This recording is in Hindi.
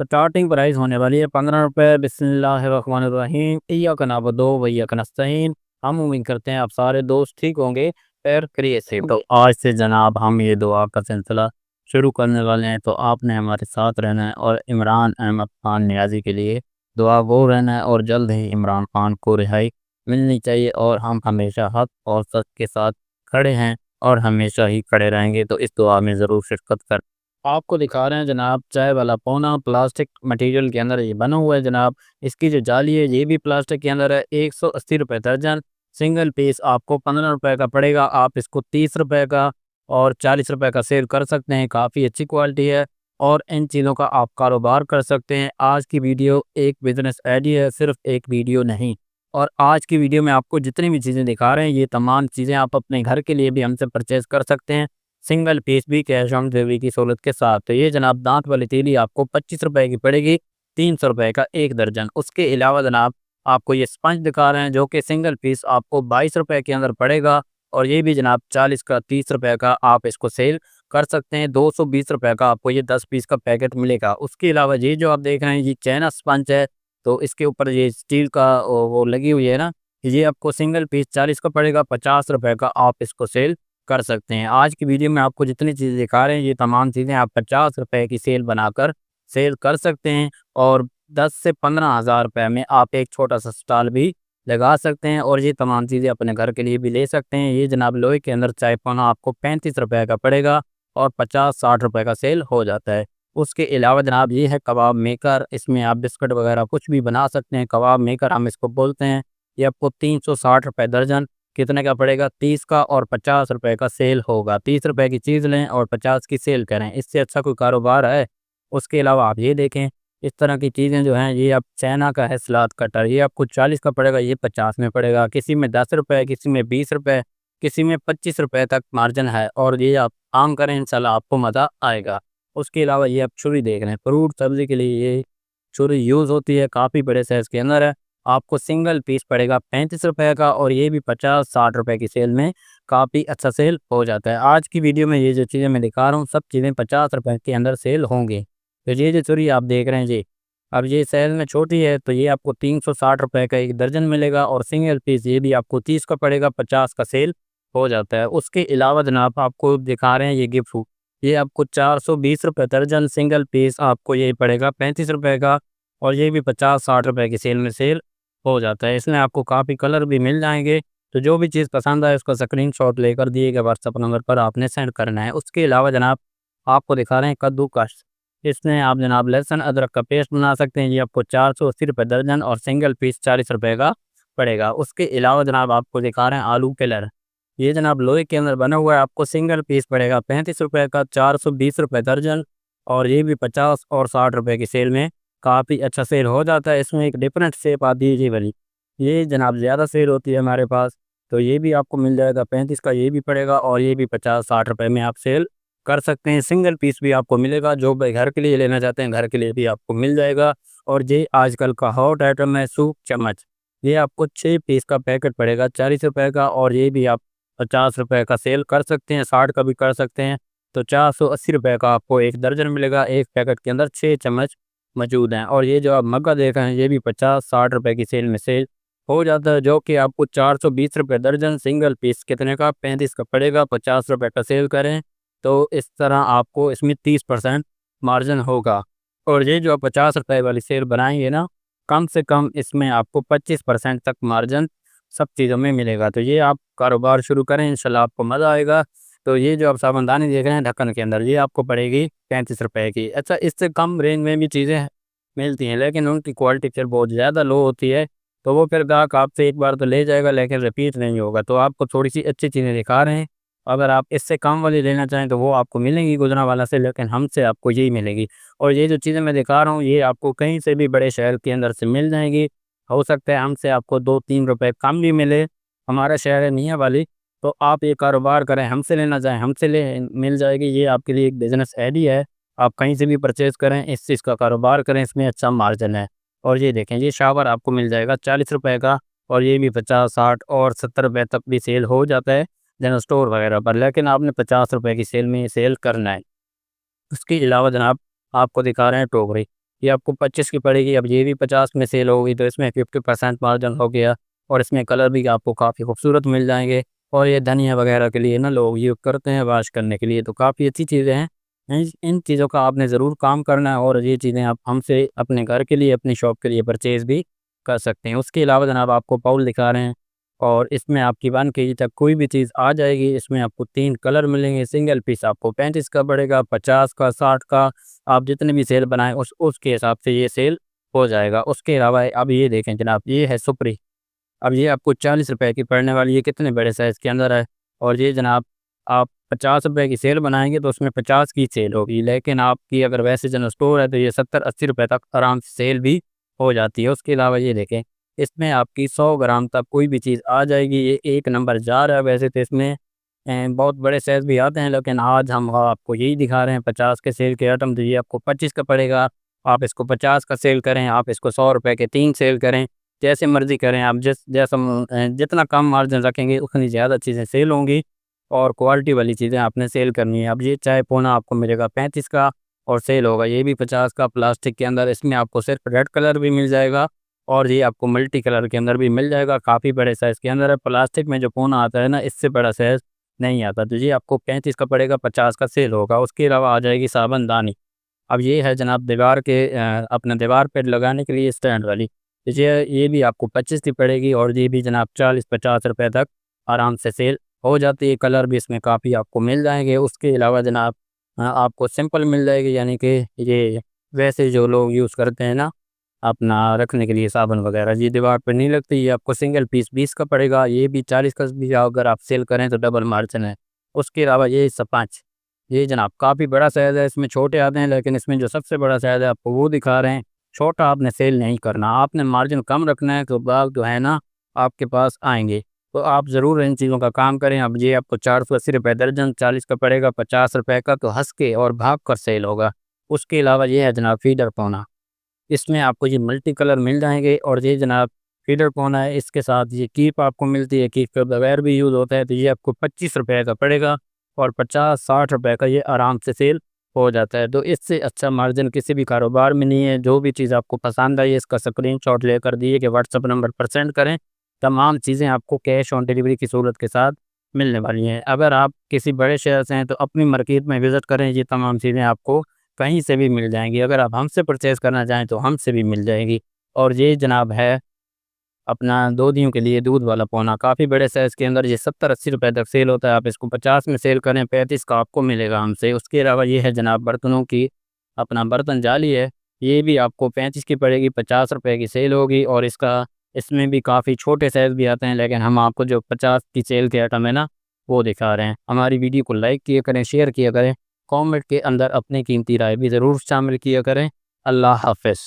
स्टार्टिंग प्राइस होने वाली है 15 रुपये। बिस्मिल्लाहिर्रहमानिर्रहीम, इय्याका नअबुदु व इय्याका नस्तईन। हम उम्मीद करते हैं आप सारे दोस्त ठीक होंगे, खैर खैरियत से। तो आज से जनाब हम ये दुआ का सिलसिला शुरू करने वाले हैं, तो आपने हमारे साथ रहना है और इमरान अहमद खान नियाज़ी के लिए दुआ गो रहना है। और जल्द ही इमरान खान को रिहाई मिलनी चाहिए, और हम हमेशा हक़ और सच के साथ खड़े हैं और हमेशा ही खड़े रहेंगे। तो इस दुआ में ज़रूर शिरकत कर। आपको दिखा रहे हैं जनाब चाय वाला पौना, प्लास्टिक मटेरियल के अंदर ये बना हुआ है जनाब। इसकी जो जाली है ये भी प्लास्टिक के अंदर है। 180 रुपये दर्जन। सिंगल पीस आपको 15 रुपये का पड़ेगा। आप इसको 30 रुपये का और 40 रुपये का सेल कर सकते हैं। काफ़ी अच्छी क्वालिटी है और इन चीज़ों का आप कारोबार कर सकते हैं। आज की वीडियो एक बिज़नेस आइडिया है, सिर्फ एक वीडियो नहीं। और आज की वीडियो में आपको जितनी भी चीज़ें दिखा रहे हैं ये तमाम चीज़ें आप अपने घर के लिए भी हमसे परचेज़ कर सकते हैं, सिंगल पीस भी कैश ऑन डिलीवरी की सहूलत के साथ। तो ये जनाब दांत वाली तीली आपको 25 रुपये की पड़ेगी, 300 रुपये का एक दर्जन। उसके अलावा जनाब आपको ये स्पंज दिखा रहे हैं जो कि सिंगल पीस आपको 22 रुपये के अंदर पड़ेगा, और ये भी जनाब 40 का 30 रुपये का आप इसको सेल कर सकते हैं। 220 रुपये का आपको ये 10 पीस का पैकेट मिलेगा। उसके अलावा ये जो आप देख रहे हैं ये चाइना स्पंज है, तो इसके ऊपर ये स्टील का वो लगी हुई है ना, ये आपको सिंगल पीस 40 का पड़ेगा, 50 रुपये का आप इसको सेल कर सकते हैं। आज की वीडियो में आपको जितनी चीज़ें दिखा रहे हैं ये तमाम चीज़ें आप 50 रुपये की सेल बनाकर सेल कर सकते हैं, और 10 से 15 हज़ार रुपये में आप एक छोटा सा स्टॉल भी लगा सकते हैं, और ये तमाम चीज़ें अपने घर के लिए भी ले सकते हैं। ये जनाब लोहे के अंदर चाय पौना आपको 35 रुपये का पड़ेगा और 50-60 रुपये का सेल हो जाता है। उसके अलावा जनाब ये है कबाब मेकर, इसमें आप बिस्किट वगैरह कुछ भी बना सकते हैं। कबाब मेकर हम इसको बोलते हैं। ये आपको 360 रुपये दर्जन कितने का पड़ेगा, 30 का, और 50 रुपये का सेल होगा। 30 रुपये की चीज़ लें और 50 की सेल करें, इससे अच्छा कोई कारोबार है। उसके अलावा आप ये देखें इस तरह की चीज़ें जो हैं, ये आप चाइना का है सलाद कटर, ये आपको 40 का पड़ेगा, ये 50 में पड़ेगा। किसी में 10 रुपये, किसी में 20 रुपये, किसी में 25 रुपये तक मार्जिन है, और ये आप काम करें इंशाल्लाह आपको मज़ा आएगा। उसके अलावा ये आप छुरी देख रहे हैं, फ्रूट सब्ज़ी के लिए ये छुरी यूज़ होती है, काफ़ी बड़े साइज़ के अंदर है। आपको सिंगल पीस पड़ेगा 35 रुपये का, और ये भी 50-60 रुपये की सेल में काफ़ी अच्छा सेल हो जाता है। आज की वीडियो में ये जो चीज़ें मैं दिखा रहा हूँ सब चीज़ें 50 रुपये के अंदर सेल होंगी। तो ये जो छुरी आप देख रहे हैं जी, अब ये सेल में छोटी है तो ये आपको 360 रुपये का एक दर्जन मिलेगा, और सिंगल पीस ये भी आपको 30 का पड़ेगा, 50 का सेल हो जाता है। उसके अलावा जनाब आपको दिखा रहे हैं ये गिफ्ट फ्रूट, ये आपको 420 रुपये दर्जन, सिंगल पीस आपको ये पड़ेगा 35 रुपये का, और ये भी 50-60 रुपये की सेल में सेल हो जाता है। इसमें आपको काफ़ी कलर भी मिल जाएँगे। तो जो भी चीज़ पसंद आए उसका स्क्रीनशॉट लेकर दिए गए व्हाट्सएप नंबर पर आपने सेंड करना है। उसके अलावा जनाब आपको दिखा रहे हैं कद्दूकस, इसमें आप जनाब लहसुन अदरक का पेस्ट बना सकते हैं। ये आपको 480 रुपये दर्जन और सिंगल पीस 40 रुपये का पड़ेगा। उसके अलावा जनाब आपको दिखा रहे हैं आलू पिलर, ये जनाब लोहे के अंदर बना हुआ है, आपको सिंगल पीस पड़ेगा 35 रुपये का, 420 रुपये दर्जन, और ये भी 50 और 60 रुपये की सेल में काफ़ी अच्छा सेल हो जाता है। इसमें एक डिफरेंट शेप आती है ये वाली, ये जनाब ज़्यादा सेल होती है हमारे पास। तो ये भी आपको मिल जाएगा 35 का, ये भी पड़ेगा, और ये भी 50-60 रुपये में आप सेल कर सकते हैं। सिंगल पीस भी आपको मिलेगा, जो भाई घर के लिए लेना चाहते हैं घर के लिए भी आपको मिल जाएगा। और ये आजकल का हॉट आइटम है सूप चम्मच, ये आपको 6 पीस का पैकेट पड़ेगा 40 रुपये का, और ये भी आप 50 रुपये का सेल कर सकते हैं, 60 का भी कर सकते हैं। तो 480 रुपये का आपको एक दर्जन मिलेगा, एक पैकेट के अंदर 6 चम्मच मौजूद हैं। और ये जो आप मग्गा देख रहे हैं ये भी 50-60 रुपये की सेल में सेल हो जाता है, जो कि आपको 420 रुपये दर्जन, सिंगल पीस कितने का, 35 का पड़ेगा, 50 रुपये का सेल करें तो इस तरह आपको इसमें 30% मार्जिन होगा। और ये जो आप 50 रुपये वाली सेल बनाएंगे ना, कम से कम इसमें आपको 25% तक मार्जिन सब चीज़ों में मिलेगा। तो ये आप कारोबार शुरू करें, इंशाल्लाह आपको मज़ा आएगा। तो ये जो आप साबुनदानी देख रहे हैं ढक्कन के अंदर, ये आपको पड़ेगी 35 रुपये की। अच्छा, इससे कम रेंज में भी चीज़ें मिलती हैं, लेकिन उनकी क्वालिटी फिर बहुत ज़्यादा लो होती है, तो वो फिर ग्राहक आपसे एक बार तो ले जाएगा लेकिन रिपीट नहीं होगा। तो आपको थोड़ी सी अच्छी चीज़ें दिखा रहे हैं, अगर आप इससे कम वाली लेना चाहें तो वो आपको मिलेंगी गुजरांवाला से, लेकिन हमसे आपको यही मिलेगी। और ये जो चीज़ें मैं दिखा रहा हूँ ये आपको कहीं से भी बड़े शहर के अंदर से मिल जाएंगी। हो सकता है हमसे आपको 2-3 रुपये कम भी मिले, हमारा शहर है मियाँ वाली। तो आप ये कारोबार करें, हमसे लेना चाहें हमसे ले मिल जाएगी। ये आपके लिए एक बिज़नेस आइडिया है, आप कहीं से भी परचेज़ करें, इस चीज़ का कारोबार करें, इसमें अच्छा मार्जिन है। और ये देखें ये शावर आपको मिल जाएगा 40 रुपये का, और ये भी 50-60 और 70 रुपये तक भी सेल हो जाता है जनरल स्टोर वगैरह पर, लेकिन आपने 50 रुपये की सेल में सेल करना है। उसके अलावा जनाब आपको दिखा रहे हैं टोकरी, ये आपको 25 की पड़ेगी। अब ये भी 50 में सेल होगी, तो इसमें 50% मार्जिन हो गया और इसमें कलर भी आपको काफ़ी खूबसूरत मिल जाएंगे। और ये धनिया वगैरह के लिए ना लोग यूज़ करते हैं वाश करने के लिए, तो काफ़ी अच्छी चीज़ें हैं। इन चीज़ों का आपने ज़रूर काम करना है और ये चीज़ें आप हमसे अपने घर के लिए, अपनी शॉप के लिए परचेज़ भी कर सकते हैं। उसके अलावा जनाब आपको बाउल दिखा रहे हैं और इसमें आपकी 1 केजी तक कोई भी चीज़ आ जाएगी। इसमें आपको 3 कलर मिलेंगे। सिंगल पीस आपको 35 का पड़ेगा, 50 का, 60 का। आप जितने भी सेल बनाएँ उसके हिसाब से ये सेल हो जाएगा। उसके अलावा अब ये देखें जनाब, ये है सुपरी। अब ये आपको 40 रुपए की पड़ने वाली है, कितने बड़े साइज़ के अंदर है। और ये जनाब आप 50 रुपए की सेल बनाएँगे तो उसमें 50 की सेल होगी, लेकिन आपकी अगर वैसे जनरल स्टोर है तो ये 70-80 रुपए तक आराम से सेल भी हो जाती है। उसके अलावा ये देखें, इसमें आपकी 100 ग्राम तक कोई भी चीज़ आ जाएगी। ये एक नंबर जार है। वैसे तो इसमें बहुत बड़े साइज़ भी आते हैं, लेकिन आज हम आपको यही दिखा रहे हैं 50 के सेल के आइटम, तो ये आपको 25 का पड़ेगा। आप इसको 50 का सेल करें, आप इसको 100 रुपए के 3 सेल करें, जैसे मर्ज़ी करें आप। जितना कम मार्जिन रखेंगे उतनी ज़्यादा चीज़ें सेल होंगी और क्वालिटी वाली चीज़ें आपने सेल करनी है। अब ये चाय पोना आपको मिलेगा 35 का और सेल होगा ये भी 50 का प्लास्टिक के अंदर। इसमें आपको सिर्फ रेड कलर भी मिल जाएगा और ये आपको मल्टी कलर के अंदर भी मिल जाएगा। काफ़ी बड़े साइज़ के अंदर है। प्लास्टिक में जो पोना आता है ना, इससे बड़ा साइज़ नहीं आता। तो ये आपको 35 का पड़ेगा, 50 का सेल होगा। उसके अलावा आ जाएगी साबुनदानी। अब ये है जनाब दीवार के अपने दीवार पे लगाने के लिए स्टैंड वाली। तो ये भी आपको 25 की पड़ेगी और ये भी जनाब 40-50 रुपए तक आराम से सेल हो जाती है। कलर भी इसमें काफ़ी आपको मिल जाएँगे। उसके अलावा जनाब आपको सिंपल मिल जाएगी, यानी कि ये वैसे जो लोग यूज़ करते हैं ना अपना रखने के लिए साबुन वगैरह, ये दीवार पे नहीं लगती। ये आपको सिंगल पीस 20 का पड़ेगा। ये भी 40 का भी अगर आप सेल करें तो डबल मार्जिन है। उसके अलावा ये स्पंज, ये जनाब काफ़ी बड़ा साइज़ है। इसमें छोटे आते हैं, लेकिन इसमें जो सबसे बड़ा साइज़ है आपको वो दिखा रहे हैं। छोटा आपने सेल नहीं करना, आपने मार्जिन कम रखना है, तो ग्राहक जो है ना आपके पास आएँगे। तो आप ज़रूर इन चीज़ों का काम करें। अब ये आपको 480 रुपए दर्जन, 40 का पड़ेगा, 50 रुपए का, तो हँस के और भाग कर सेल होगा। उसके अलावा ये है जनाब फीडर पोना। इसमें आपको ये मल्टी कलर मिल जाएँगे और ये जनाब फीडर पोना है। इसके साथ ये कीप आपको मिलती है, कीप के बगैर भी यूज़ होता है। तो ये आपको 25 रुपए का पड़ेगा और 50-60 रुपए का ये आराम से सेल हो जाता है। तो इससे अच्छा मार्जिन किसी भी कारोबार में नहीं है। जो भी चीज़ आपको पसंद आई, इसका स्क्रीनशॉट लेकर दिए कि व्हाट्सएप नंबर पर सेंड करें। तमाम चीज़ें आपको कैश ऑन डिलीवरी की सूरत के साथ मिलने वाली हैं। अगर आप किसी बड़े शहर से हैं तो अपनी मार्केट में विज़िट करें, ये तमाम चीज़ें आपको कहीं से भी मिल जाएँगी। अगर आप हमसे परचेज़ करना चाहें तो हमसे भी मिल जाएगी। और ये जनाब है अपना दूधियों के लिए दूध वाला पौना, काफ़ी बड़े साइज़ के अंदर, ये 70-80 रुपए तक सेल होता है। आप इसको 50 में सेल करें, 35 का आपको मिलेगा हमसे। उसके अलावा ये है जनाब बर्तनों की अपना बर्तन जाली है। ये भी आपको 35 की पड़ेगी, 50 रुपए की सेल होगी और इसमें भी काफ़ी छोटे साइज़ भी आते हैं, लेकिन हम आपको जो 50 की सेल के आइटम है ना वो दिखा रहे हैं। हमारी वीडियो को लाइक किया करें, शेयर किया करें, कमेंट के अंदर अपनी कीमती राय भी ज़रूर शामिल किया करें। अल्लाह हाफ़िज़।